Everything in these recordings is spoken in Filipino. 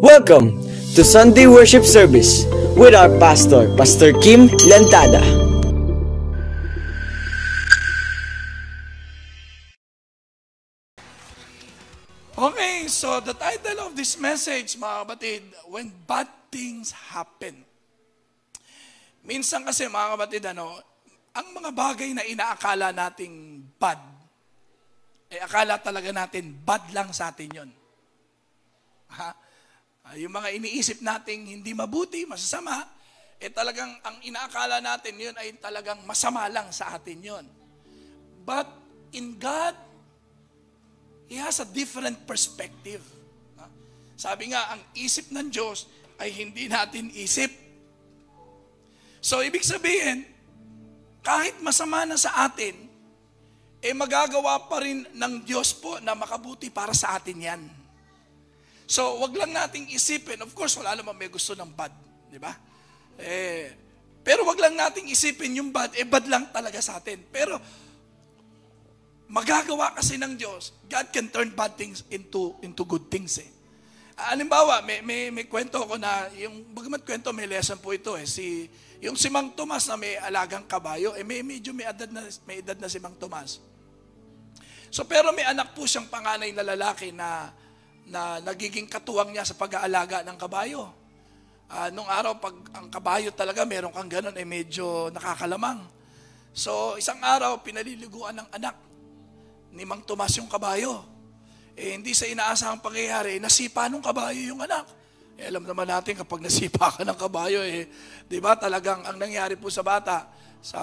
Welcome to Sunday Worship Service with our pastor, Pastor Kim Lantada. Okay, so the title of this message, mga kapatid, When Bad Things Happen. Minsan kasi, mga kapatid, ang mga bagay na inaakala nating bad, akala talaga natin bad lang sa atin yun. Yung mga iniisip nating hindi mabuti, masasama, talagang ang inaakala natin yun ay talagang masama lang sa atin yun. But in God, He has a different perspective. Sabi nga, ang isip ng Diyos ay hindi natin isip. So, ibig sabihin, kahit masama na sa atin, magagawa pa rin ng Diyos po na makabuti para sa atin yan. So, wag lang nating isipin. Of course, wala naman may gusto ng bad. Di ba? Pero wag lang nating isipin yung bad, bad lang talaga sa atin. Pero, magagawa kasi ng Diyos, God can turn bad things into good things. Halimbawa, may kwento ko na, yung bagamat kwento, may lesson po ito. Yung si Mang Tomas na may alagang kabayo, medyo may edad na si Mang Tomas. So, pero may anak po siyang panganay na lalaki na nagiging katuwang niya sa pag-aalaga ng kabayo. Nung araw, pag ang kabayo talaga, meron kang ganun, medyo nakakalamang. So, isang araw, pinaliliguan ng anak ni Mang Tomas yung kabayo. Hindi sa inaasahang pangyayari, nasipa nung kabayo yung anak. Alam naman natin, kapag nasipa ka ng kabayo, di ba, talagang ang nangyari po sa bata, sa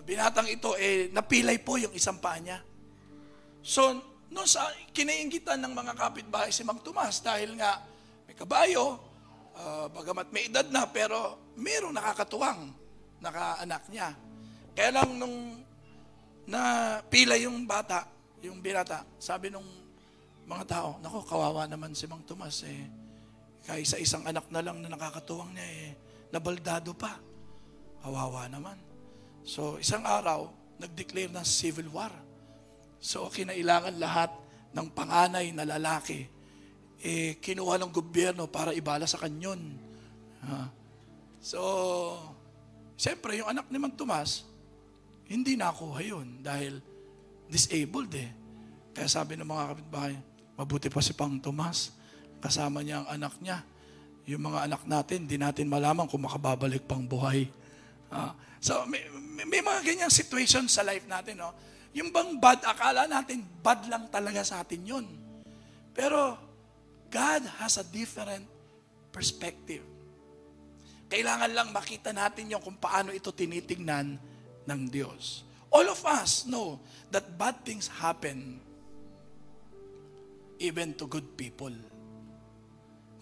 binatang ito, napilay po yung isang paa niya. So, noon sa kinainggitan ng mga kapitbahay si Mang Tomas, dahil nga may kabayo, bagamat may edad na, pero mayroong nakakatuwang nakaanak niya. Kaya lang nung napila yung bata, yung binata, sabi nung mga tao, naku, kawawa naman si Mang Tomas, kaysa isang anak na lang na nakakatuwang niya, nabaldado pa. Kawawa naman. So, isang araw, nag-declare ng civil war. So, kinailangan lahat ng panganay na lalaki, kinuha ng gobyerno para ibala sa kanyon. So, siyempre, yung anak ni Mang Tomas, hindi nakuha yun dahil disabled Kaya sabi ng mga kapitbahay, mabuti pa si Pang Tomas, kasama niya ang anak niya. Yung mga anak natin, di natin malaman kung makababalik pang buhay. So, may mga ganyang situation sa life natin, no? Yung bang bad, akala natin bad lang talaga sa atin yun. Pero, God has a different perspective. Kailangan lang makita natin yung kung paano ito tinitingnan ng Diyos. All of us know that bad things happen even to good people.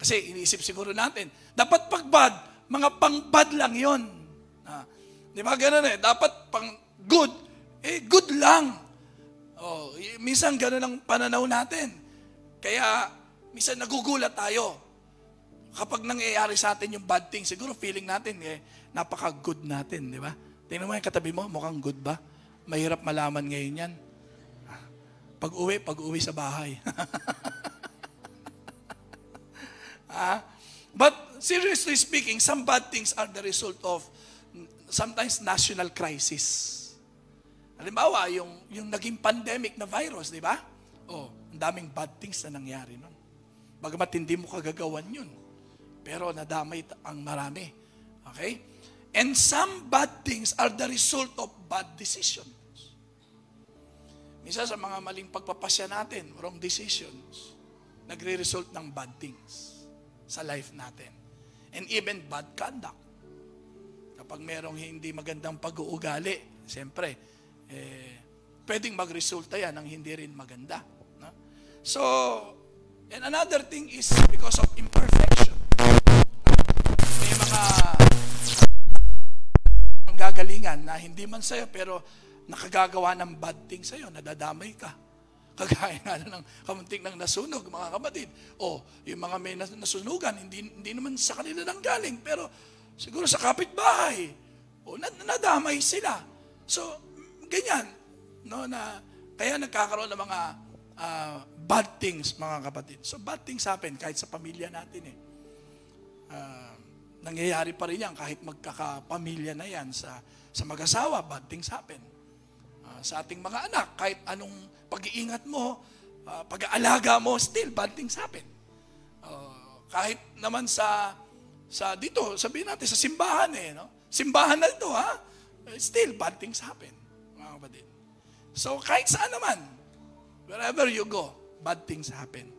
Kasi iniisip siguro natin, dapat pag bad, mga pang bad lang yun. Di ba ganun dapat pang good, good lang. Minsan ganun ang pananaw natin. Kaya minsan nagugulat tayo. Kapag nangyayari sa atin yung bad thing, siguro feeling natin, napaka-good natin, di ba? Tingnan mo yung katabi mo, mukhang good ba? Mahirap malaman ngayon yan. Pag-uwi sa bahay. But seriously speaking, some bad things are the result of sometimes national crisis. Halimbawa, yung naging pandemic na virus, di ba? Ang daming bad things na nangyari nun. Bagamat hindi mo kagagawan yun. Pero nadamay ang marami. Okay? And some bad things are the result of bad decisions. Minsan sa mga maling pagpapasya natin, wrong decisions, nagre-result ng bad things sa life natin. And even bad conduct. Kapag merong hindi magandang pag-uugali, siyempre, pwedeng magresulta yan ng hindi rin maganda. No? So, and another thing is because of imperfection. May mga gagalingan na hindi man sa'yo pero nakagagawa ng bad thing sa'yo, nadadamay ka. Kagaya nga ng kamunting ng nasunog, mga kapatid. Yung mga may nasunugan, hindi naman sa kanila nang galing, pero siguro sa kapitbahay. Nadamay sila. So, ganyan. No, kaya nagkakaroon ng mga bad things, mga kapatid. So bad things happen kahit sa pamilya natin eh. Nangyayari pa rin yan kahit magkakapamilya na yan sa mag-asawa, bad things happen. Sa ating mga anak, kahit anong pag-iingat mo, pag-aalaga mo, still bad things happen. Kahit naman sa dito, sabihin natin sa simbahan eh, no? Simbahan na ito, ha? Still bad things happen, mga kapatid. So kahit saan naman, wherever you go, bad things happen.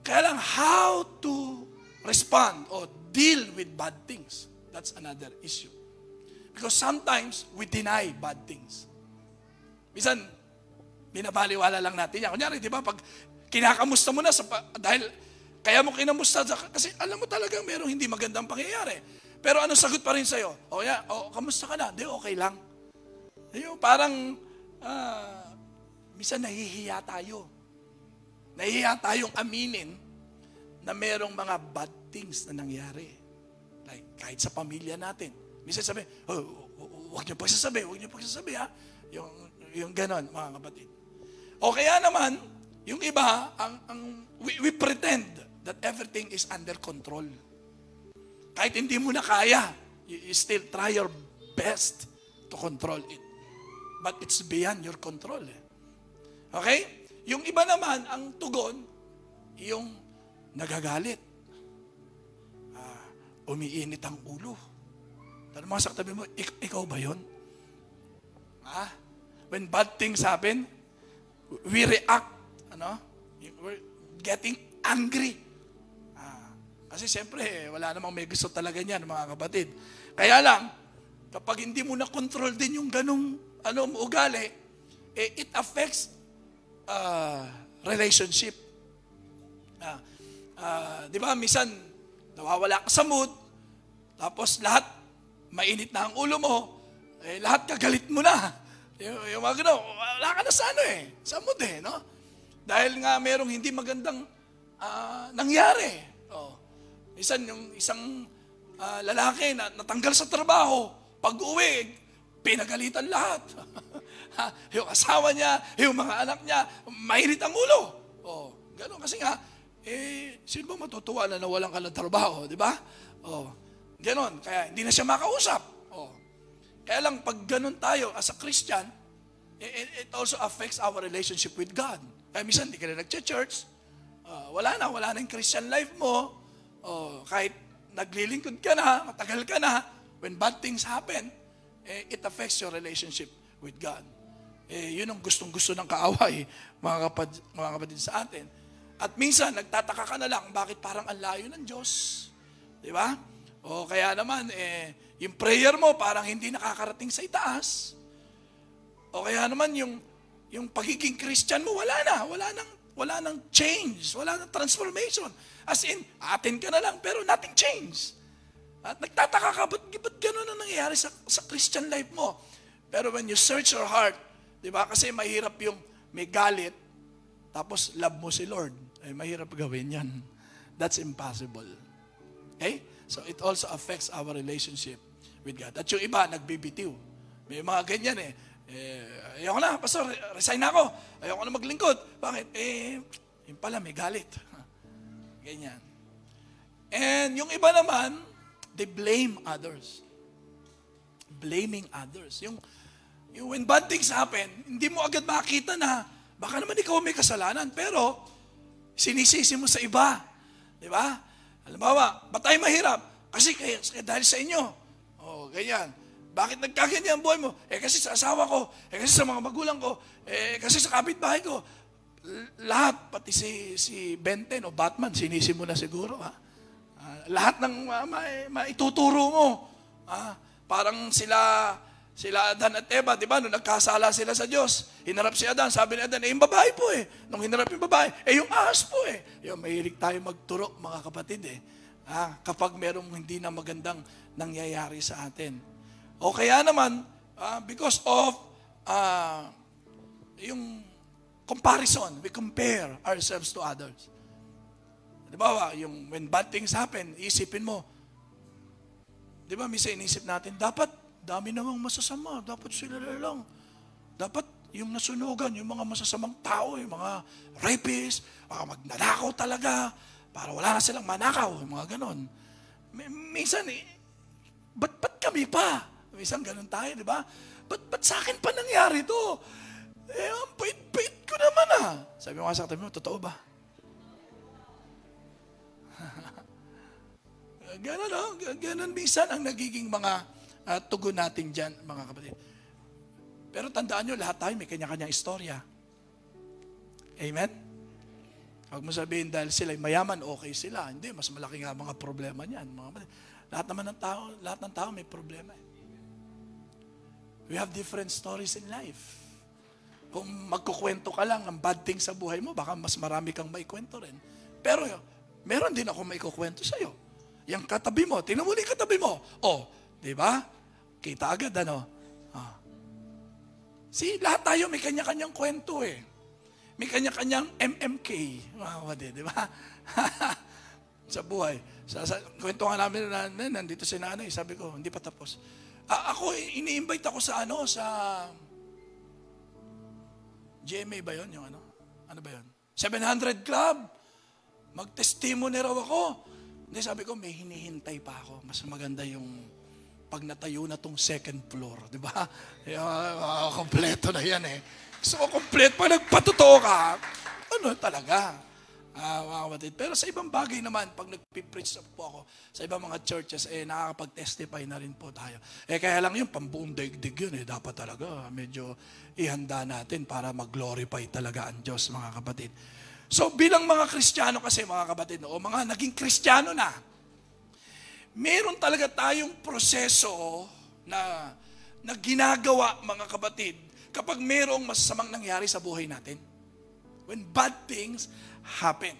Kaya lang, how to respond or deal with bad things, that's another issue. Because sometimes we deny bad things. Minsan, binabaliwala lang natin yan. Kunyari, di ba, pag kinakamusta mo na, dahil kaya mo kinamusta, kasi alam mo talagang merong hindi magandang pangyayari. Pero ano sagot pa rin sa'yo? Kamusta ka na? Di, okay lang. Parang, minsan nahihiya tayo. Nahihiya tayong aminin na merong mga bad things na nangyari. Like, kahit sa pamilya natin. Minsan sabi, huwag niyo pagsasabi, ha? Yung ganon, mga kapatid. O kaya naman, yung iba, we pretend that everything is under control. Kahit hindi mo na kaya, you still try your best to control it. But it's beyond your control. Okay? Yung iba naman, ang tugon, yung nagagalit. Umiinit ang ulo. Pero mga saktabi mo, ikaw ba yun? When bad things happen, we react. We're getting angry. Kasi siyempre, wala namang may gusto talaga niyan, mga kapatid. Kaya lang, kapag hindi mo na-control din yung ganong ugali, it affects relationship. Di ba, minsan, nawawala ka sa mood, tapos lahat, mainit na ang ulo mo, lahat kagalit mo na. Yung mga gano'n, wala ka na sa mood no? Dahil nga merong hindi magandang nangyari. Minsan, yung isang lalaki na natanggal sa trabaho, pag-uwi, pinagalitan lahat. Yung asawa niya, yung mga anak niya, mainit ang ulo. Gano'n kasi nga, sino ba matutuwa na nawalan ka ng trabaho, di ba? Gano'n, kaya hindi na siya makausap. Kaya lang, pag gano'n tayo as a Christian, it also affects our relationship with God. Kaya minsan, hindi ka na nag-church, wala na yung Christian life mo, kahit naglilingkod ka na, matagal ka na, when bad things happen, it affects your relationship with God. Yun ang gustong-gusto ng kaaway, mga kapatid sa atin. At minsan, nagtataka ka na lang, bakit parang ang layo ng Diyos? Di ba? O kaya naman, yung prayer mo parang hindi nakakarating sa itaas. O kaya naman, yung pagiging Christian mo, wala nang change, wala nang transformation. As in, atin ka na lang, pero nothing change. At nagtataka ka, ba't gano'n ang nangyayari sa Christian life mo? Pero when you search your heart, di ba, kasi mahirap yung may galit, tapos love mo si Lord. Mahirap gawin yan. That's impossible. Okay? So it also affects our relationship with God. At yung iba, nagbibitiw. May mga ganyan ayoko na, pastor, resign na ako. Ayoko na maglingkod. Bakit? Yung pala, may galit. Ganyan. And yung iba naman, they blame others. Blaming others. Yung when bad things happen, hindi mo agad makita na baka naman ikaw may kasalanan, pero sinisisi mo sa iba. Di ba? Halimbawa, ba't tayo mahirap? Kasi dahil sa inyo. Ganyan. Bakit nagkaganyan ang buhay mo? Kasi sa asawa ko, kasi sa mga magulang ko, kasi sa kapitbahay ko. Lahat, pati si Benten o Batman, sinisi mo na siguro. Lahat ng maituturo mo. Parang sila Adan at Eva, di ba? Nung nagkasala sila sa Diyos, hinarap si Adan, sabi ni Adan, yung babae po Nung hinarap yung babae, yung ahas po Yung mahilig tayo magturo, mga kapatid kapag merong hindi na magandang nangyayari sa atin. O kaya naman, because of yung comparison, we compare ourselves to others. Di ba, yung when bad things happen, isipin mo, di ba, minsan inisip natin, dapat, dami namang masasama, dapat sila lang. Dapat, yung nasunugan, yung mga masasamang tao, yung mga rapists, mga magnanakaw talaga, para wala na silang manakaw, yung mga ganon. Minsan, ba't kami pa? Minsan ganon tayo, di ba? Ba't sa akin pa nangyari to? Ang pait-pait ko naman Sabi mo nga sa katabi mo, totoo ba? Ganon minsan ang nagiging mga tugon natin dyan, mga kapatid. Pero tandaan nyo, lahat tayo may kanya-kanyang istorya. Amen? Huwag mo sabihin dahil sila mayaman, okay sila. Hindi, mas malaki nga mga problema niyan. Mga kapatid. Lahat ng tao may problema. We have different stories in life. Kung magkukwento ka lang ng bad things sa buhay mo, baka mas marami kang maikwento rin. Pero meron din ako maikukwento sa'yo. Yung katabi mo, tingnan mo yung katabi mo. Di ba? Kita agad, lahat tayo may kanya-kanyang kwento May kanya-kanyang MMK. Di ba? Sa buhay. Kwento nga namin na nandito si nanay, sabi ko, hindi pa tapos. Ako, ini-invite ako sa GMA ba yun? Yung ano ba yun? 700 Club. Mag-testimony raw ako. Hindi, sabi ko, may hinihintay pa ako. Mas maganda yung pag natayo na tong second floor. Di ba? Kompleto na yan So, kompleto. Pag nagpatotoo ka, talaga? Mga kapatid. Pero sa ibang bagay naman, pag nagpipreach po ako sa ibang mga churches, nakakapag-testify na rin po tayo. Kaya lang yun, pambuong daigdig yun. Dapat talaga, medyo ihanda natin para mag-glorify talaga ang Diyos, mga kapatid. So, bilang mga Kristiyano kasi, mga kapatid, o mga naging Kristiyano na, meron talaga tayong proseso na ginagawa, mga kapatid, kapag merong masasamang nangyari sa buhay natin. When bad things happen.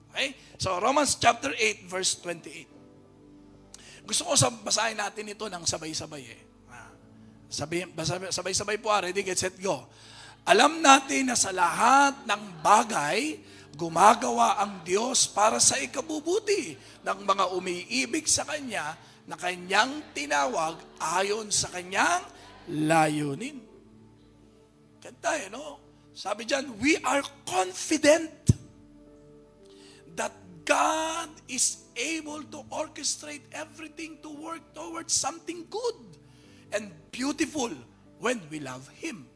Okay? So, Romans chapter 8, verse 28. Gusto ko basahin natin ito ng sabay-sabay. Sabay-sabay po. Ready, get, set, go. Alam natin na sa lahat ng bagay, gumagawa ang Diyos para sa ikabubuti ng mga umiibig sa Kanya na Kanyang tinawag ayon sa Kanyang layunin. Kanta Sabi dyan, we are confident that God is able to orchestrate everything to work towards something good and beautiful when we love Him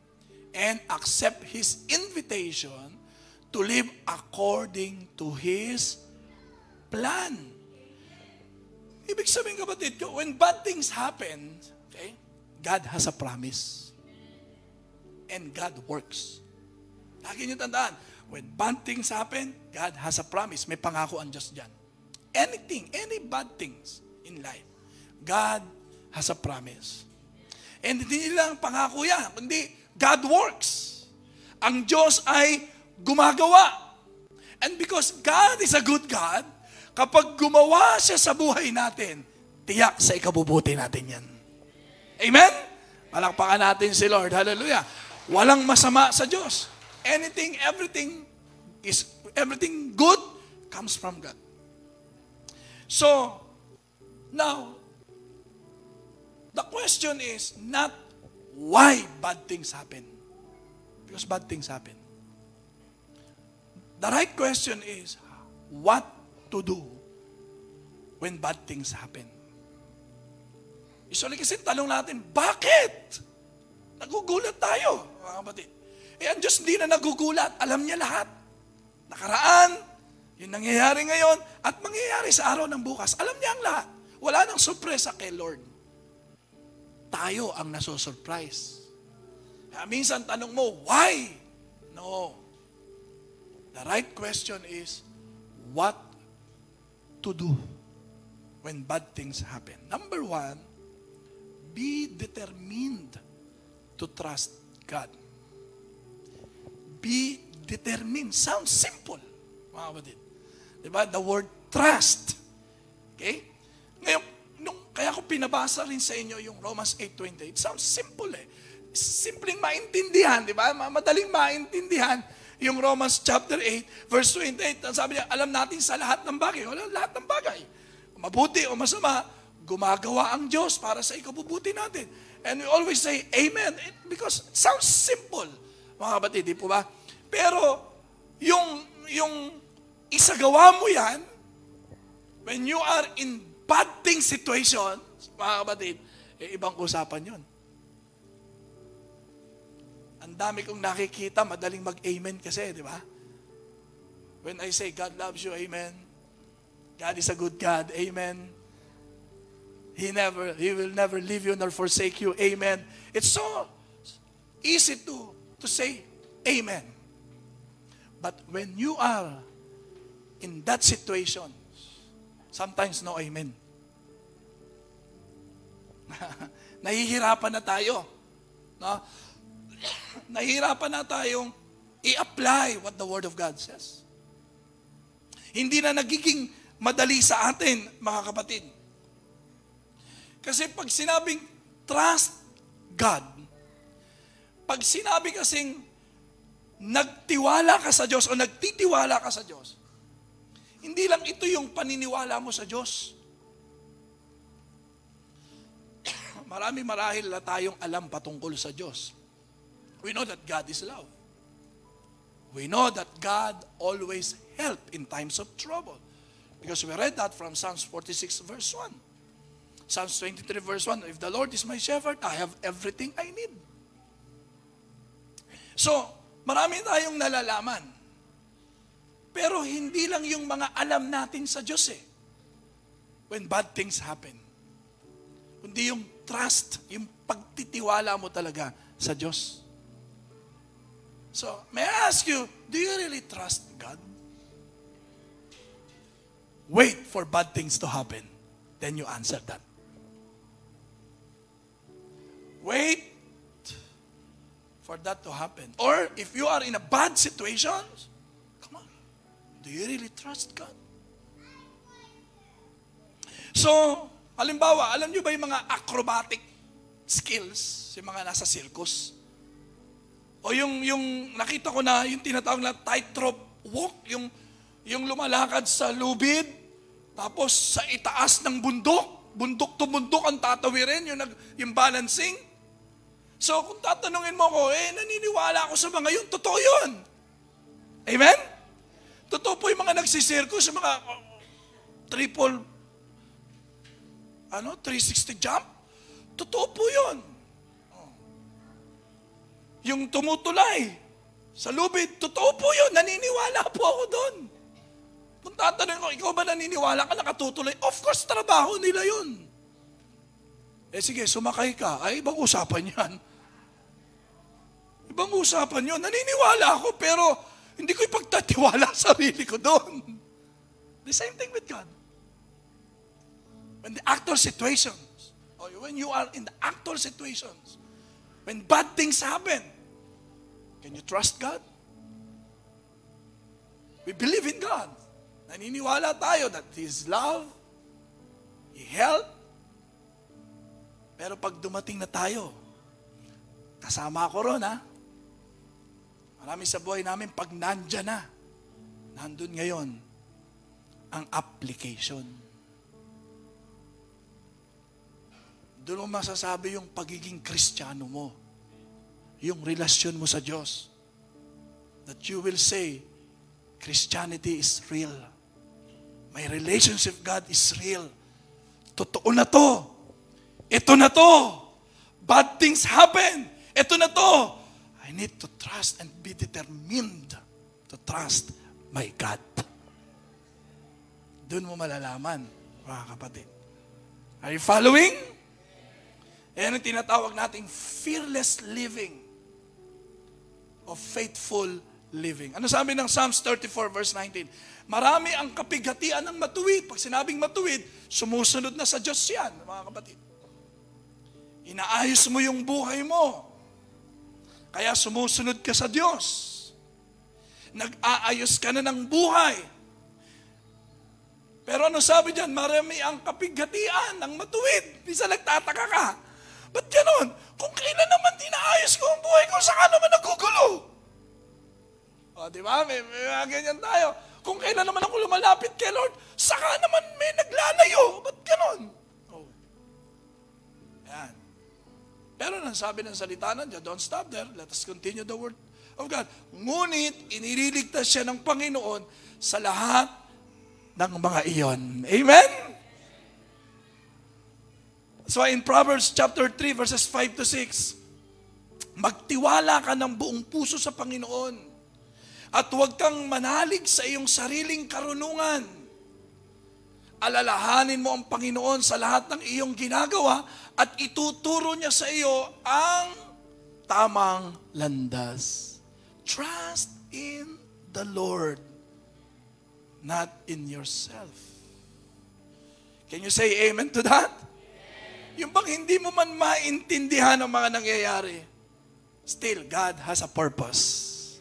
and accept His invitation to live according to His plan. Ibig sabihin, kapatid, when bad things happen, okay, God has a promise. And God works. Lagi niyo tandaan, when bad things happen, God has a promise. May pangako ang Diyos dyan. Any bad things in life, God has a promise. And hindi lang pangako yan, kundi God works. Ang Diyos ay gumagawa. And because God is a good God, kapag gumawa siya sa buhay natin, tiyak sa ikabubuti natin yan. Amen? Palakpakan natin si Lord. Hallelujah. Walang masama sa Diyos. Everything good comes from God. So, now, the question is not why bad things happen. Because bad things happen. The right question is what to do when bad things happen. Usually kasi tanong natin, bakit? Nagugulat tayo, mga kapatid. Ang Diyos hindi na nagugulat. Alam niya lahat. Nakaraan, yung nangyayari ngayon, at mangyayari sa araw ng bukas. Alam niya ang lahat. Wala nang sorpresa kay Lord. Tayo ang nasusurprise. Minsan tanong mo, why? No. The right question is, what to do when bad things happen? Number one, be determined to trust God. Be determined. Sounds simple, mga kapatid. Diba? The word trust. Okay? Ngayon, kaya ko pinabasa rin sa inyo yung Romans 8:28. Sounds simple Simpleng maintindihan, di ba? Madaling maintindihan yung Romans chapter 8, verse 28. Sabi niya, alam natin sa lahat ng bagay. Lahat ng bagay. Mabuti o masama, gumagawa ang Diyos para sa ikabubuti natin. And we always say, Amen, because it sounds simple. Mga kapatid, di po ba? Pero, yung isagawa mo yan, when you are in bad thing situation, mga kapatid, ibang usapan yun. Ang dami kong nakikita, madaling mag-amen kasi, di ba? When I say, God loves you, amen. God is a good God, amen. He will never leave you nor forsake you, amen. It's so easy to say, amen. But when you are in that situation, sometimes no amen. Nahihirapan na tayo. No? Nahihirapan na tayong i-apply what the Word of God says. Hindi na nagiging madali sa atin, mga kapatid. Kasi pag sinabing trust God, pag sinabi kasing nagtiwala ka sa Diyos o nagtitiwala ka sa Diyos, hindi lang ito yung paniniwala mo sa Diyos. Marami marahil na tayong alam patungkol sa Diyos. We know that God is love. We know that God always helps in times of trouble. Because we read that from Psalms 46 verse 1. Psalms 23 verse 1, if the Lord is my shepherd, I have everything I need. So, marami tayong nalalaman. Pero hindi lang yung mga alam natin sa Diyos when bad things happen. Kundi yung trust, yung pagtitiwala mo talaga sa Diyos. So, may I ask you, do you really trust God? Wait for bad things to happen. Then you answer that. Wait for that to happen. Or if you are in a bad situation, come on, do you really trust God? So, halimbawa, alam nyo ba yung mga acrobatic skills, yung mga nasa circus? O yung nakita ko na, yung tinatawag na tightrope walk, yung lumalakad sa lubid, tapos sa itaas ng bundok to bundok ang tatawirin, yung balancing. So, kung tatanungin mo ko, naniniwala ako sa mga yun, totoo yun. Amen? Totoo po yung mga nagsisirkus, yung mga triple, 360 jump. Totoo po yun. Yung tumutulay sa lubid, totoo po yun. Naniniwala po ako doon. Kung tatanungin ko, ikaw ba naniniwala ka nakatutulay? Of course, trabaho nila yun. Sige, sumakay ka. Ay, ibang usapan yan. Ibang usapan yun. Naniniwala ako, pero hindi ko ipagtatiwala ang sarili ko doon. The same thing with God. When the actual situations, or when you are in the actual situations, when bad things happen, can you trust God? We believe in God. Naniniwala tayo that His love, He help. Pero pag dumating na tayo, kasama ako ron Marami sa buhay namin, pag nandyan na, nandun ngayon, ang application. Doon mo masasabi yung pagiging Kristiyano mo. Yung relasyon mo sa Diyos. That you will say, Christianity is real. My relationship with God is real. Totoo na to. Ito na to. Bad things happen. Ito na to. I need to trust and be determined to trust my God. Doon mo malalaman, mga kapatid. Are you following? Yan ang tinatawag nating fearless living of faithful living. Ano sabi ng Psalms 34 verse 19? Marami ang kapighatian ng matuwid. Pag sinabing matuwid, sumusunod na sa Diyos yan, mga kapatid. Inaayos mo yung buhay mo. Kaya sumusunod ka sa Diyos. Nag-aayos ka na ng buhay. Pero ano sabi dyan? Marami ang kapighatian ng matuwid. Bisa nagtataka ka. Ba't ganon? Kung kailan naman inaayos ko ang buhay ko, saka naman nagugulo. O, di ba? May ganyan tayo. Kung kailan naman ako lumalapit kay Lord, saka naman may naglalayo. Ba't ganon? Oh. Yan. Pero nang sabi ng salita ng Diyos, don't stop there. Let us continue the word of God. Ngunit, inililigtas siya ng Panginoon sa lahat ng mga iyon. Amen? So in Proverbs chapter 3 verses 5 to 6, magtiwala ka ng buong puso sa Panginoon at huwag kang manalig sa iyong sariling karunungan. Alalahanin mo ang Panginoon sa lahat ng iyong ginagawa at ituturo niya sa iyo ang tamang landas. Trust in the Lord, not in yourself. Can you say amen to that? Yung bang hindi mo man maintindihan ang mga nangyayari, still, God has a purpose.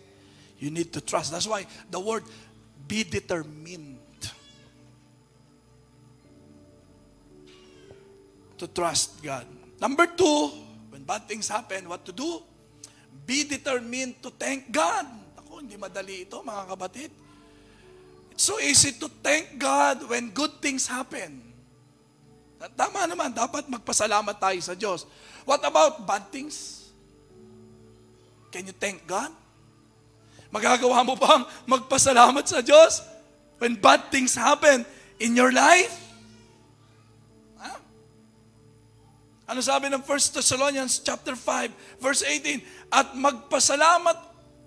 You need to trust. That's why the word, be determined to trust God. Number 2, when bad things happen, what to do? Be determined to thank God. Ako, hindi madali ito, mga kapatid. It's so easy to thank God when good things happen. Tama naman, dapat magpasalamat tayo sa Diyos. What about bad things? Can you thank God? Magagawa mo bang magpasalamat sa Diyos when bad things happen in your life? Huh? Ano sabi ng 1 Thessalonians chapter 5, verse 18? At magpasalamat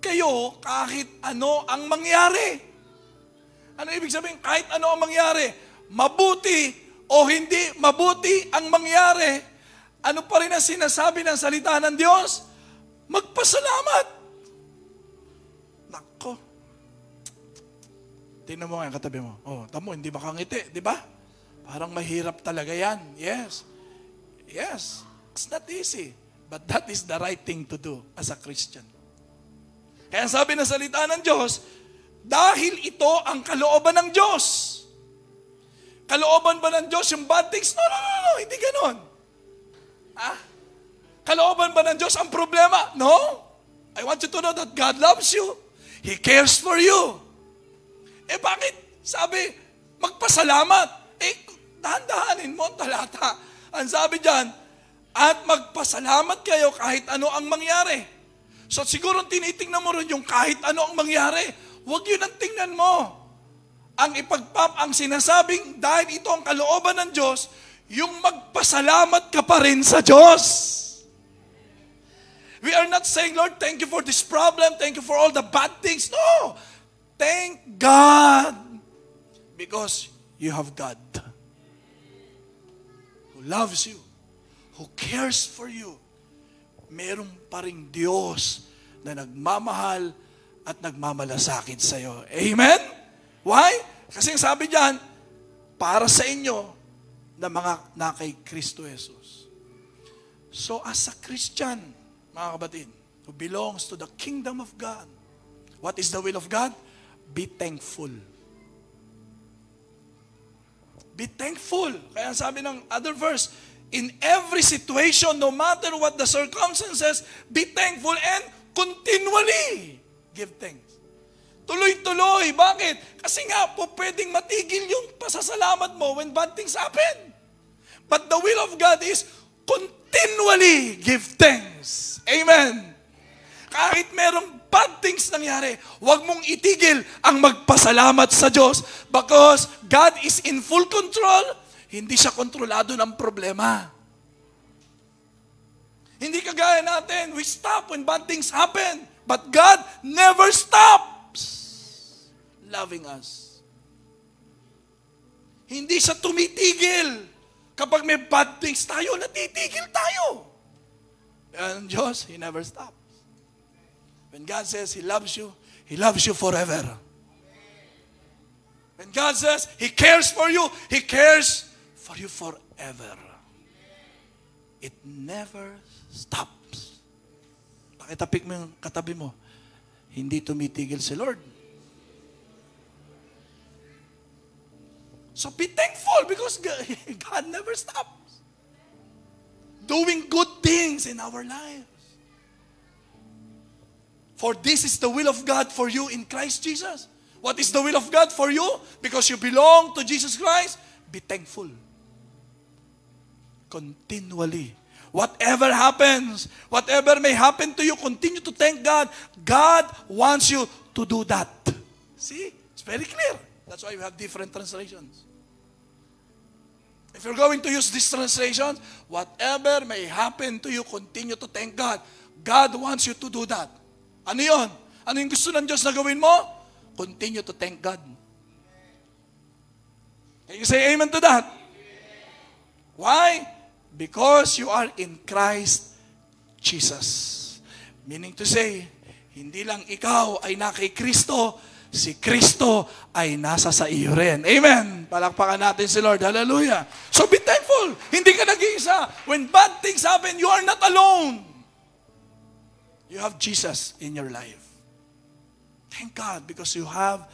kayo kahit ano ang mangyari. Ano ibig sabihin? Kahit ano ang mangyari. Mabuti o hindi mabuti ang mangyari, ano pa rin ang sinasabi ng salita ng Diyos? Magpasalamat. Nako. Tingnan mo nga yung katabi mo. Oh, tamo, hindi makangiti, di ba? Parang mahirap talaga yan. Yes. Yes. It's not easy. But that is the right thing to do as a Christian. Kaya sabi ng salita ng Diyos, dahil ito ang kalooban ng Diyos. Kalooban ba ng Diyos yung bad things? No, hindi ganon. Kalooban ba ng Diyos ang problema? No. I want you to know that God loves you. He cares for you. Bakit? Sabi, magpasalamat. Dahan-dahanin mo ang talata. Ang sabi dyan, at magpasalamat kayo kahit ano ang mangyari. So siguro tinitingnan mo rin yung kahit ano ang mangyari. Huwag yun ang tingnan mo. Ang sinasabing dahil ito ang kalooban ng Diyos, yung magpasalamat ka pa rin sa Diyos. We are not saying, Lord, thank you for this problem, thank you for all the bad things. No! Thank God because you have God who loves you, who cares for you. Meron pa ring Diyos na nagmamahal at nagmamalasakit sa iyo. Amen? Why? Kasi sabi diyan, para sa inyo na mga na kay Kristo Jesus. So as a Christian, mga kapatid, who belongs to the kingdom of God, what is the will of God? Be thankful. Be thankful. Kaya sabi ng other verse, in every situation, no matter what the circumstances, be thankful and continually give thanks. Tuloy-tuloy. Bakit? Kasi nga po pwedeng matigil yung pasasalamat mo when bad things happen. But the will of God is continually give thanks. Amen. Kahit merong bad things nangyari, huwag mong itigil ang magpasalamat sa Diyos because God is in full control. Hindi siya kontrolado ng problema. Hindi kagaya natin, we stop when bad things happen. But God never stops loving us. Hindi siya tumitigil. Kapag may bad things tayo, natitigil tayo. And Diyos, He never stops. When God says He loves you forever. When God says He cares for you forever. It never stops. Pakitapik mo yung katabi mo. Hindi tumitigil si Lord. So be thankful because God never stops doing good things in our lives. For this is the will of God for you in Christ Jesus. What is the will of God for you? Because you belong to Jesus Christ, be thankful. Continually. Whatever happens, whatever may happen to you, continue to thank God. God wants you to do that. See? It's very clear. That's why we have different translations. If you're going to use this translation, whatever may happen to you, continue to thank God. God wants you to do that. Ano yun? Ano yung gusto ng Diyos na gawin mo? Continue to thank God. Can you say amen to that? Why? Because you are in Christ Jesus. Meaning to say, hindi lang ikaw ay na kay Kristo, si Kristo ay nasa sa iyo rin. Amen. Palakpakan natin si Lord. Hallelujah. So be thankful. Hindi ka nag-iisa. When bad things happen, you are not alone. You have Jesus in your life. Thank God because you have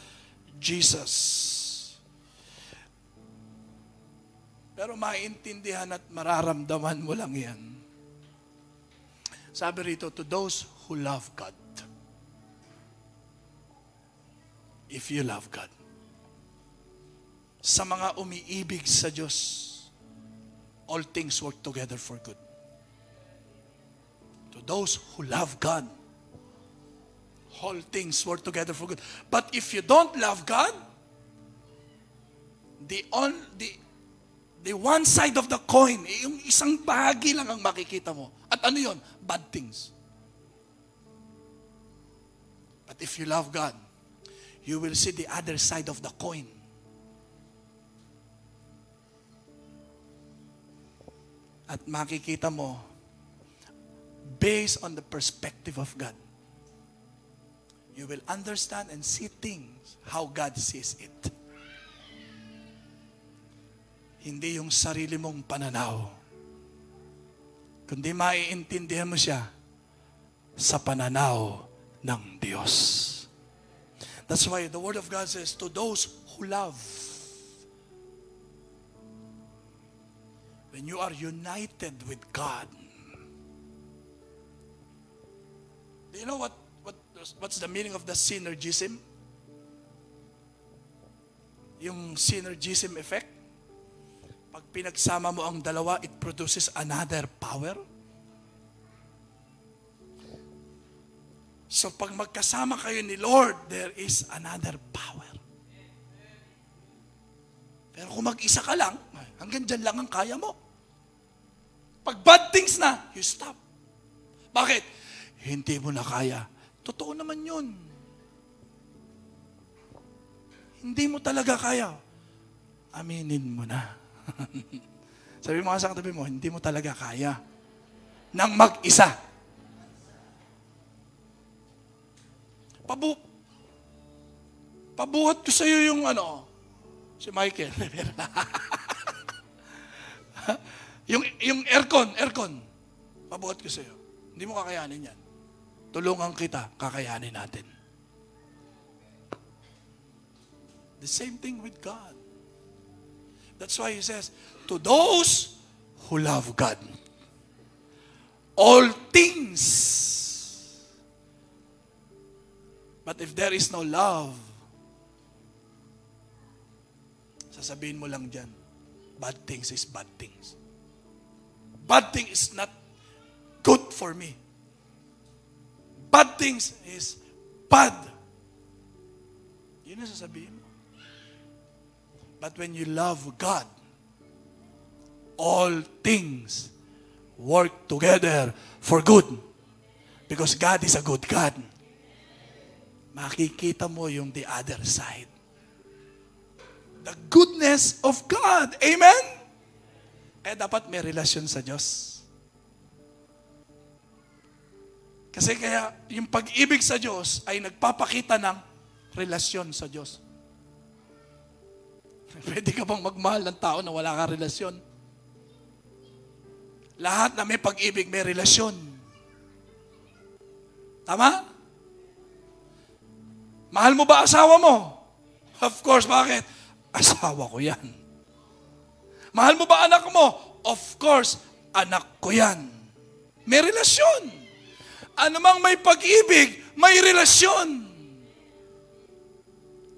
Jesus. Pero maintindihan at mararamdaman mo lang yan. Sabi rito, to those who love God. If you love God. Sa mga umiibig sa Diyos, all things work together for good. To those who love God, all things work together for good. But if you don't love God, the one side of the coin, yung isang bahagi lang ang makikita mo. At ano yun? Bad things. But if you love God, you will see the other side of the coin. At makikita mo, based on the perspective of God, you will understand and see things how God sees it. Hindi yung sarili mong pananaw, kundi maiintindihan mo siya sa pananaw ng Diyos. That's why the Word of God says, to those who love. When you are united with God. Do you know what's the meaning of the synergism? Yung synergism effect? Pag pinagsama mo ang dalawa, it produces another power. So pag magkasama kayo ni Lord, there is another power. Pero kung mag-isa ka lang, hanggang dyan lang ang kaya mo. Pag bad things na, you stop. Bakit? Hindi mo na kaya. Totoo naman yun. Hindi mo talaga kaya. Aminin mo na. Sabi mo nga sa katabi mo, hindi mo talaga kaya nang mag-isa. Pabuhat ko sa iyo yung si Michael. yung aircon. Pabuhat ko sa iyo. Hindi mo kakayanin yan. Tulungan kita, kakayanin natin. The same thing with God. That's why He says, to those who love God, all things. But if there is no love, sasabihin mo lang dyan, bad things is bad things. Bad thing is not good for me. Bad things is bad. Yun ang sasabihin mo. But when you love God, all things work together for good. Because God is a good God. Makikita mo yung the other side. The goodness of God. Amen? Kaya dapat may relasyon sa Diyos. Kasi kaya yung pag-ibig sa Diyos ay nagpapakita ng relasyon sa Diyos. Pwede ka bang magmahal ng tao na wala ka relasyon? Lahat na may pag-ibig, may relasyon. Tama? Mahal mo ba asawa mo? Of course, bakit? Asawa ko yan. Mahal mo ba anak mo? Of course, anak ko yan. May relasyon. Ano mang may pag-ibig, may relasyon.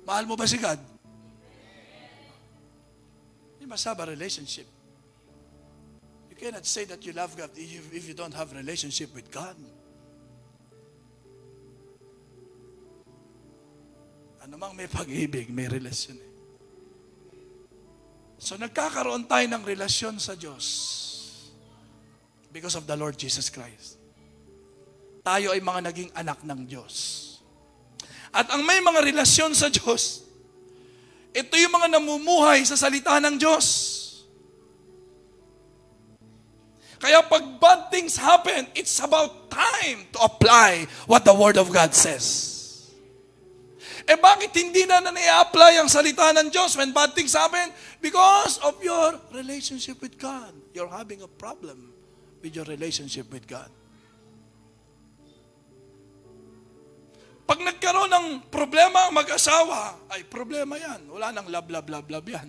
Mahal mo ba si God? You must have a relationship. You cannot say that you love God if you don't have relationship with God. Ano mang may pag-ibig, may relasyon eh. So nagkakaroon tayo ng relasyon sa Diyos because of the Lord Jesus Christ. Tayo ay mga naging anak ng Diyos. At ang may mga relasyon sa Diyos, ito yung mga namumuhay sa salita ng Diyos. Kaya pag bad things happen, it's about time to apply what the Word of God says. Eh bakit hindi na i-apply ang salita ng Diyos when bad things happen? Because of your relationship with God. You're having a problem with your relationship with God. Pag nagkaroon ng problema ang mag-asawa, ay problema yan. Wala nang love yan.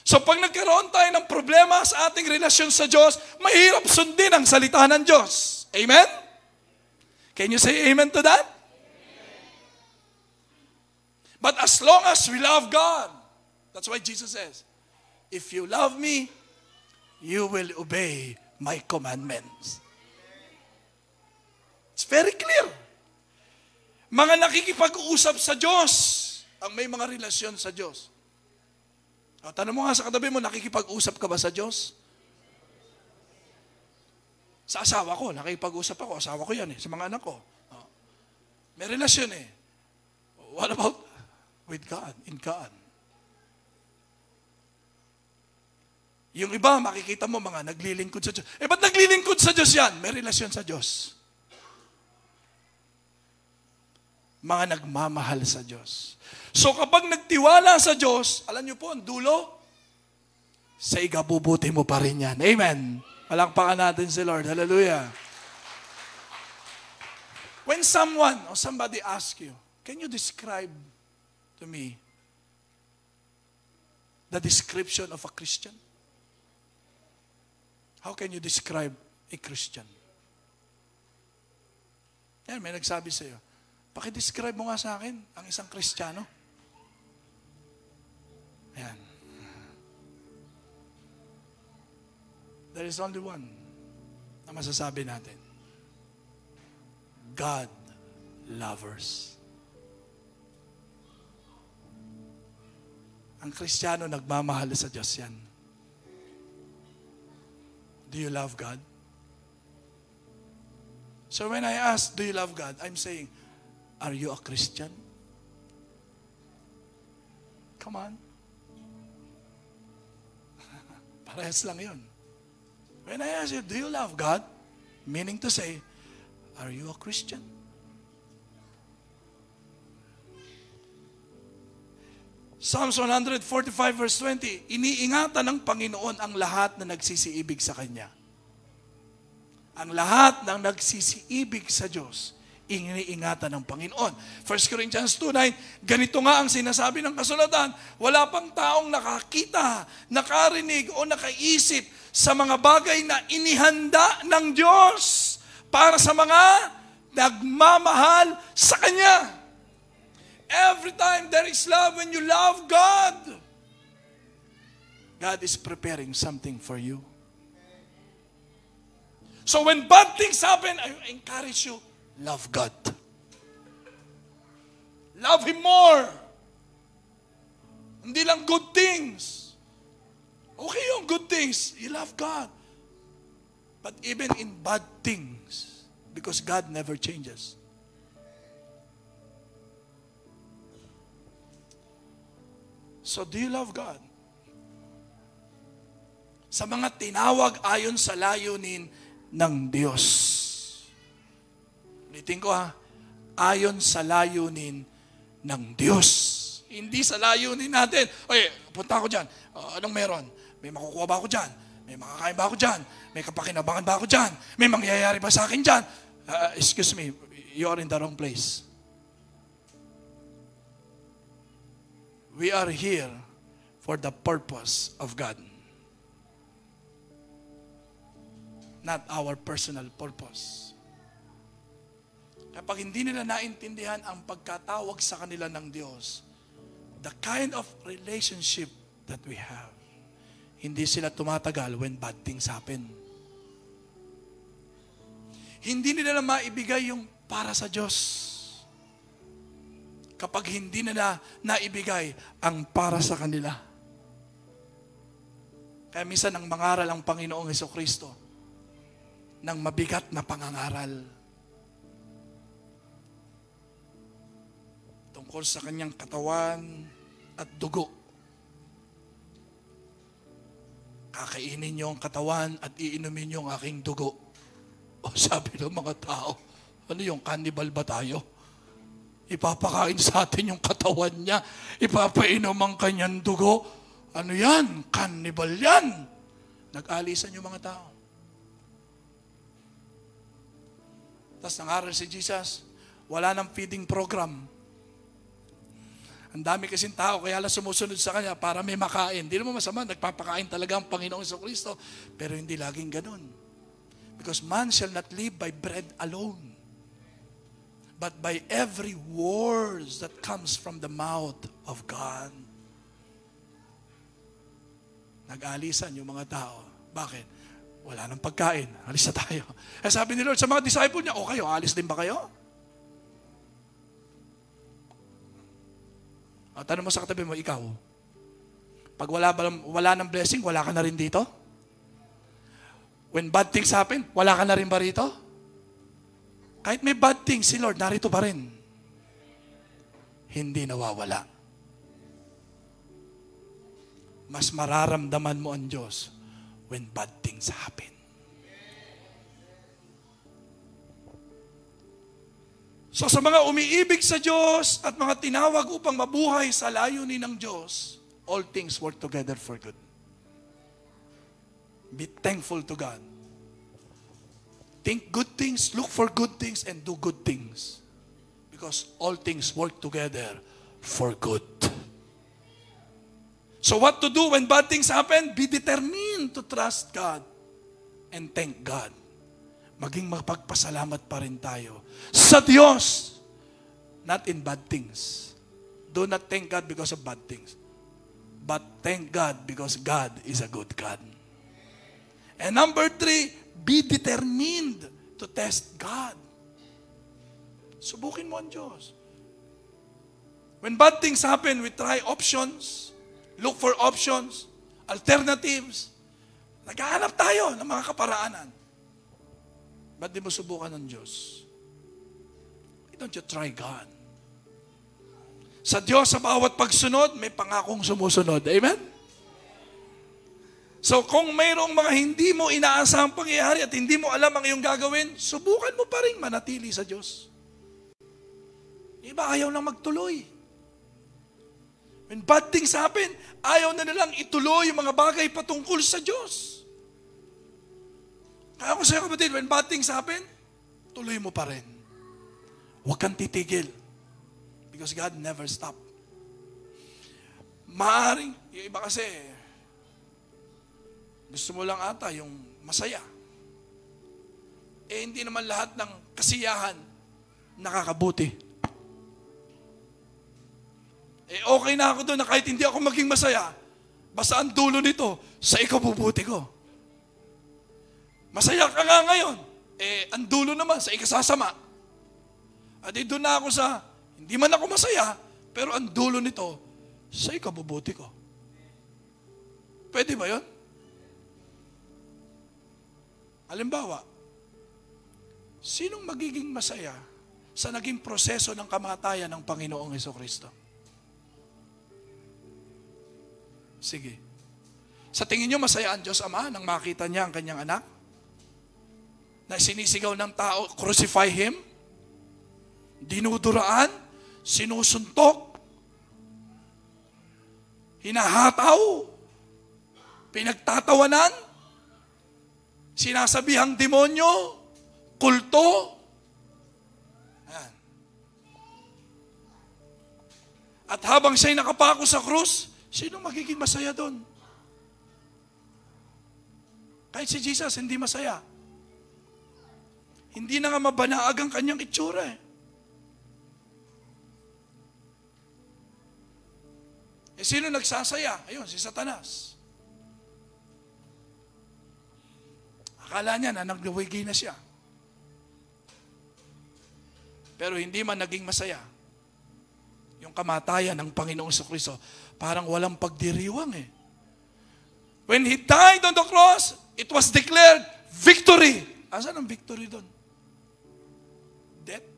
So pag nagkaroon tayo ng problema sa ating relasyon sa Diyos, mahirap sundin ang salita ng Diyos. Amen? Can you say amen to that? But as long as we love God, that's why Jesus says, if you love me, you will obey my commandments. It's very clear. Mga nakikipag-usap sa Diyos, ang may mga relasyon sa Diyos. O, tanong mo nga sa katabi mo, nakikipag-usap ka ba sa Diyos? Sa asawa ko, nakikipag-usap ako. Asawa ko yan sa mga anak ko. O, may relasyon eh. What about with God, in God? Yung iba, makikita mo mga naglilingkod sa Diyos. Eh, ba't naglilingkod sa Diyos yan? May relasyon sa Diyos. Mga nagmamahal sa Diyos. So kapag nagtiwala sa Diyos, alam niyo po, ang dulo, sa ikabubuti mo pa rin yan. Amen. Palakpakan natin si Lord. Hallelujah. When someone or somebody asks you, can you describe to me the description of a Christian? How can you describe a Christian? Yan, may nagsabi sa iyo, pakidescribe mo nga sa akin ang isang Kristiyano. Yan. There is only one na masasabi natin. God lovers. Ang Kristiyano nagmamahal sa Diyos yan. Do you love God? So when I ask, do you love God? I'm saying, are you a Christian? Come on. Parehas lang yun. When I ask you, do you love God? Meaning to say, are you a Christian? Psalms 145 verse 20, iniingatan ng Panginoon ang lahat na nagsisiibig sa Kanya. Ang lahat ng nagsisiibig sa Diyos, iniingatan ng Panginoon. 1 Corinthians 2:9, ganito nga ang sinasabi ng kasulatan, wala pang taong nakakita, nakarinig o nakaisip sa mga bagay na inihanda ng Diyos para sa mga nagmamahal sa Kanya. Every time there is love, when you love God, God is preparing something for you. So when bad things happen, I encourage you, love God. Love Him more. Hindi lang good things. Okay yung good things. You love God. But even in bad things, because God never changes. So do you love God? Sa mga tinawag ayon sa layunin ng Diyos. Ulitin ko ayon sa layunin ng Diyos. Hindi sa layunin natin. Oy, punta ako dyan. Anong meron? May makukuha ba ako dyan? May makakain ba ako dyan? May kapakinabangan ba ako dyan? May mangyayari ba sa akin dyan? Excuse me, you are in the wrong place. We are here for the purpose of God. Not our personal purpose. Kapag hindi nila naintindihan ang pagkatawag sa kanila ng Diyos, the kind of relationship that we have. Hindi sila tumatagal when bad things happen. Hindi nila maibigay yung para sa Diyos kapag hindi nila naibigay ang para sa kanila. Kaya minsan ang mangaral ang Panginoong Hesukristo ng mabigat na pangangaral tungkol sa kanyang katawan at dugo. Kakainin niyo ang katawan at iinumin niyo ang aking dugo. O sabi ng mga tao, ano yung cannibal ba tayo? Ipapakain sa atin yung katawan niya. Ipapainom ang kanyang dugo. Ano yan? Cannibal yan. Nag-alisan yung mga tao. Tapos nangaral si Jesus, wala nang feeding program. Ang dami kasing tao, kaya lang sumusunod sa kanya para may makain. Hindi naman masama, nagpapakain talaga ang Panginoong Jesucristo. Pero hindi laging ganun. Because man shall not live by bread alone, but by every word that comes from the mouth of God. Nag-aalisan yung mga tao. Bakit? Wala nang pagkain. Alis na tayo. Eh sabi ni Lord sa mga disciple niya, o kayo, alis din ba kayo? O, tanong mo sa katabi mo, ikaw, pag wala ng blessing, wala ka na rin dito? When bad things happen, wala ka na rin ba rito? Kahit may bad things, si Lord narito pa rin. Hindi nawawala. Mas mararamdaman mo ang Diyos when bad things happen. So sa mga umiibig sa Diyos at mga tinawag upang mabuhay sa layunin ng Diyos, all things work together for good. Be thankful to God. Think good things, look for good things, and do good things. Because all things work together for good. So what to do when bad things happen? Be determined to trust God and thank God. Maging mapagpasalamat pa rin tayo sa Diyos, not in bad things. Do not thank God because of bad things, but thank God because God is a good God. And number 3, be determined to test God. Subukin mo ang Diyos. When bad things happen, we try options, look for options, alternatives. Naghahanap tayo ng mga kaparaanan. Ba't di mo subukan ng Diyos? Why don't you try God? Sa Diyos, sa bawat pagsunod, may pangakong sumusunod. Amen? So kung mayroong mga hindi mo inaasahang pangyayari at hindi mo alam ang iyong gagawin, subukan mo pa rin manatili sa Diyos. Iba ayaw lang magtuloy. When bad things happen, ayaw na nilang ituloy yung mga bagay patungkol sa Diyos. Kaya ko sa'yo kapatid, when bad things happen, tuloy mo pa rin. Huwag kang titigil. Because God never stop. Maaring, yung iba kasi, gusto mo lang ata yung masaya. Eh hindi naman lahat ng kasiyahan nakakabuti. Eh okay na ako doon na kahit hindi ako maging masaya, basta ang dulo nito, sa ikabubuti ko. Masaya ka nga ngayon, eh ang dulo naman sa ikasasama. At doon na ako sa, hindi man ako masaya, pero ang dulo nito, sa ikabubuti ko. Pwede ba yun? Halimbawa, sinong magiging masaya sa naging proseso ng kamatayan ng Panginoong Jesucristo? Sige. Sa tingin nyo masaya ang Diyos Ama nang makita niya ang kanyang anak? Na sinisigaw ng tao, crucify Him? Dinuduraan? Sinusuntok? Hinahataw? Pinagtatawanan? Sinasabihang demonyo, kulto. Ayan. At habang siya'y nakapako sa krus, sino magiging masaya doon? Kahit si Jesus, hindi masaya. Hindi na nga mabanaag ang kanyang itsura. Sino nagsasaya? Ayun, si Satanas. Akala niya na nagluwigi na siya. Pero hindi man naging masaya. Yung kamatayan ng Panginoong Jesucristo, parang walang pagdiriwang eh. When He died on the cross, it was declared victory. Asan ang victory doon? Death?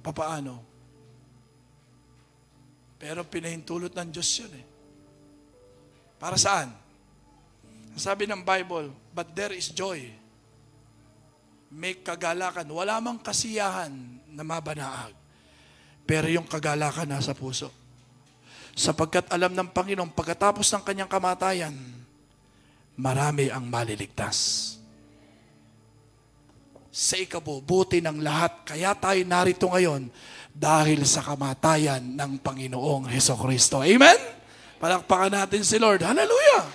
Papaano? Pero pinahintulot ng Diyos yun eh. Para saan? Sabi ng Bible, but there is joy. May kagalakan. Wala mang kasiyahan na mabanaag. Pero yung kagalakan nasa puso. Sapagkat alam ng Panginoon, pagkatapos ng kanyang kamatayan, marami ang maliligtas. Sa ikabubuti ng lahat, kaya tayo narito ngayon dahil sa kamatayan ng Panginoong Hesukristo. Amen? Palakpakan natin si Lord. Hallelujah!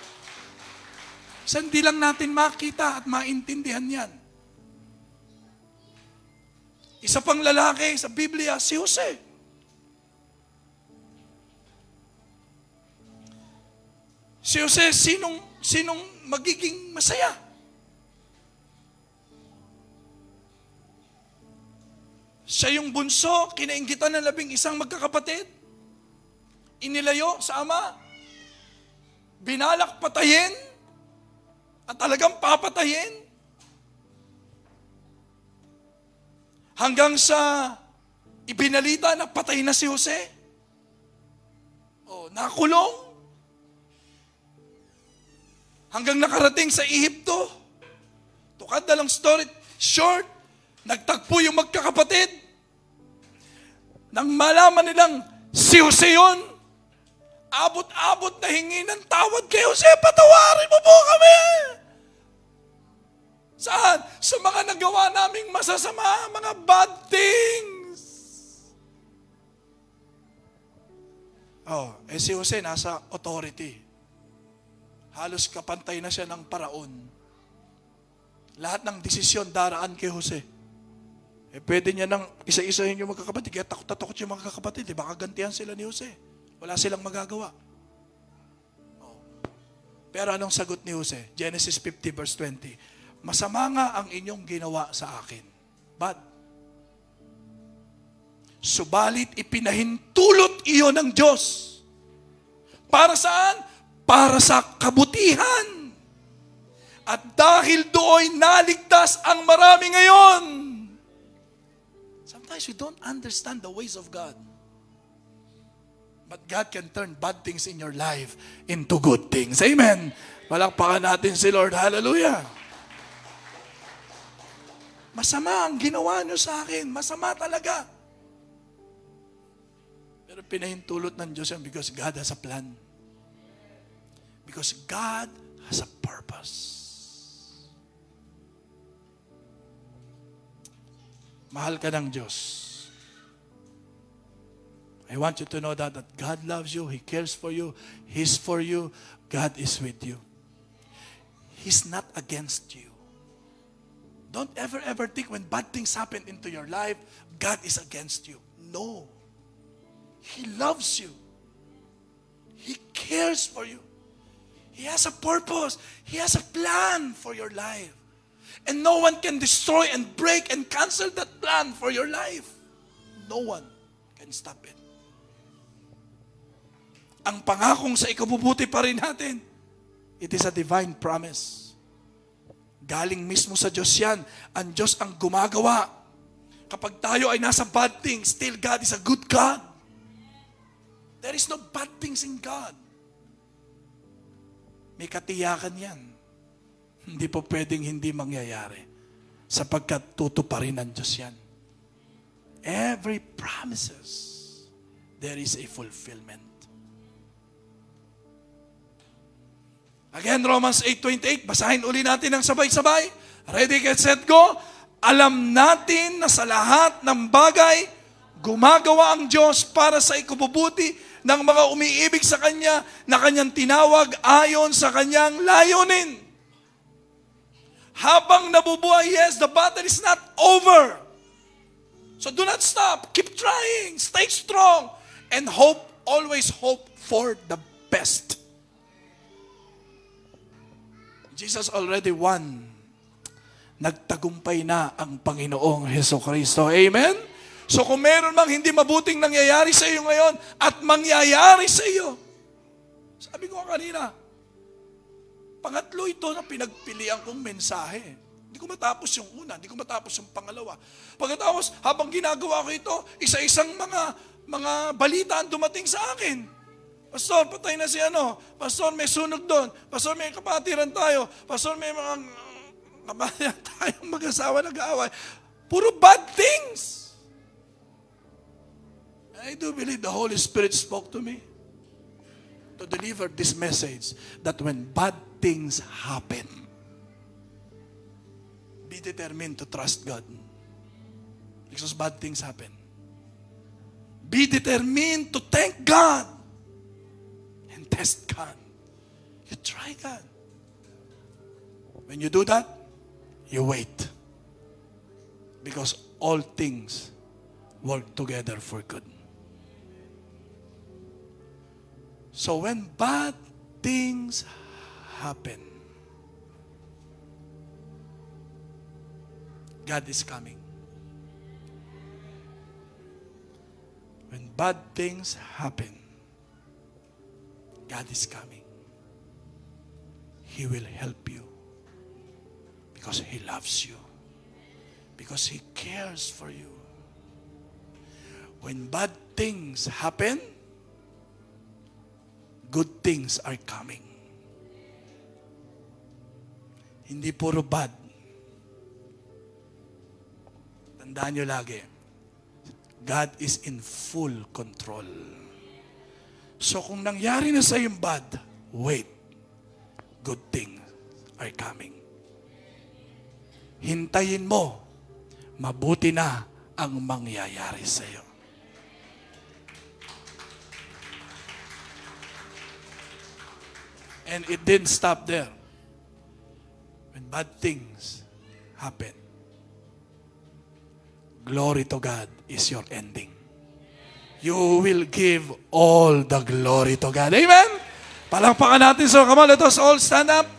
Hindi lang natin makita at maintindihan yan. Isa pang lalaki sa Biblia, si Jose. Si Jose, sinong magiging masaya? Siya yung bunso, kinainggitan ng 11 magkakapatid. Inilayo sa ama. Binalak patayin. At talagang papatayin. Hanggang sa ibinalita na patay na si Jose. Nakulong. Hanggang nakarating sa Ehipto. Tukad na lang story short. Nagtagpo yung magkakapatid. Nang malaman nilang si Jose yun, abot-abot na hingi ng tawad kay Jose, patawarin mo po kami. Saan? Sa mga nagawa naming masasama, mga bad things. Si Jose nasa authority. Halos kapantay na siya ng paraon. Lahat ng desisyon daraan kay Jose. Pwede niya nang isa-isahin yung magkakapatid. Kaya takot-takot yung magkakapatid. Baka gantihan sila ni Jose. Wala silang magagawa. Pero anong sagot ni Jose? Genesis 50 verse 20. Masama nga ang inyong ginawa sa akin. Bad. Subalit ipinahintulot iyon ng Diyos. Para saan? Para sa kabutihan. At dahil doon naligtas ang marami ngayon. Sometimes we don't understand the ways of God. But God can turn bad things in your life into good things. Amen. Palakpakan natin si Lord. Hallelujah. Masama ang ginawa niyo sa akin. Masama talaga. Pero pinahintulot ng Diyos yan because God has a plan. Because God has a purpose. Mahal ka ng Diyos. I want you to know that God loves you. He cares for you. He's for you. God is with you. He's not against you. Don't ever think when bad things happen into your life, God is against you. No. He loves you. He cares for you. He has a purpose. He has a plan for your life. And no one can destroy and break and cancel that plan for your life. No one can stop it. Ang pangakong sa ikabubuti pa rin natin, it is a divine promise. Galing mismo sa Diyos yan. Ang Diyos ang gumagawa. Kapag tayo ay nasa bad things, still God is a good God. There is no bad things in God. May katiyakan yan. Hindi po pwedeng hindi mangyayari. Sapagkat tutuparin ng Diyos yan. Every promises, there is a fulfillment. Again, Romans 8:28, basahin uli natin ng sabay-sabay. Ready, get, set, go. Alam natin na sa lahat ng bagay, gumagawa ang Diyos para sa ikabubuti ng mga umiibig sa Kanya na Kanyang tinawag ayon sa Kanyang layunin. Habang nabubuhay, yes, the battle is not over. So do not stop. Keep Keep trying. Stay strong. And hope, always hope for the best. Jesus already won. Nagtagumpay na ang Panginoong Hesukristo. Amen? So kung meron mang hindi mabuting nangyayari sa iyo ngayon at mangyayari sa iyo, sabi ko kanina, pangatlo ito na pinagpilian kong mensahe. Hindi ko matapos yung una, hindi ko matapos yung pangalawa. Pagkatapos, habang ginagawa ko ito, isa-isang mga balita ang dumating sa akin. Pastor, patay na si ano. Pastor, may sunog doon. Pastor, may kapatiran tayo. Pastor, may mga kapatiran tayong mag-asawa nag-aaway. Puro bad things. I do believe the Holy Spirit spoke to me to deliver this message that when bad things happen, be determined to trust God. Because bad things happen. Be determined to thank God and test God. You try God. When you do that, you wait. Because all things work together for good. So when bad things happen, God is coming. When bad things happen, God is coming. He will help you because He loves you, because He cares for you. When bad things happen, good things are coming. Hindi puro bad. Tandaan nyo lagi, God is in full control. So kung nangyari na sa yung bad, wait. Good things are coming. Hintayin mo, mabuti na ang mangyayari sa iyo. And it didn't stop there. When bad things happen, glory to God is your ending. You will give all the glory to God. Amen? Palakpakan natin. So come on, let us all stand up.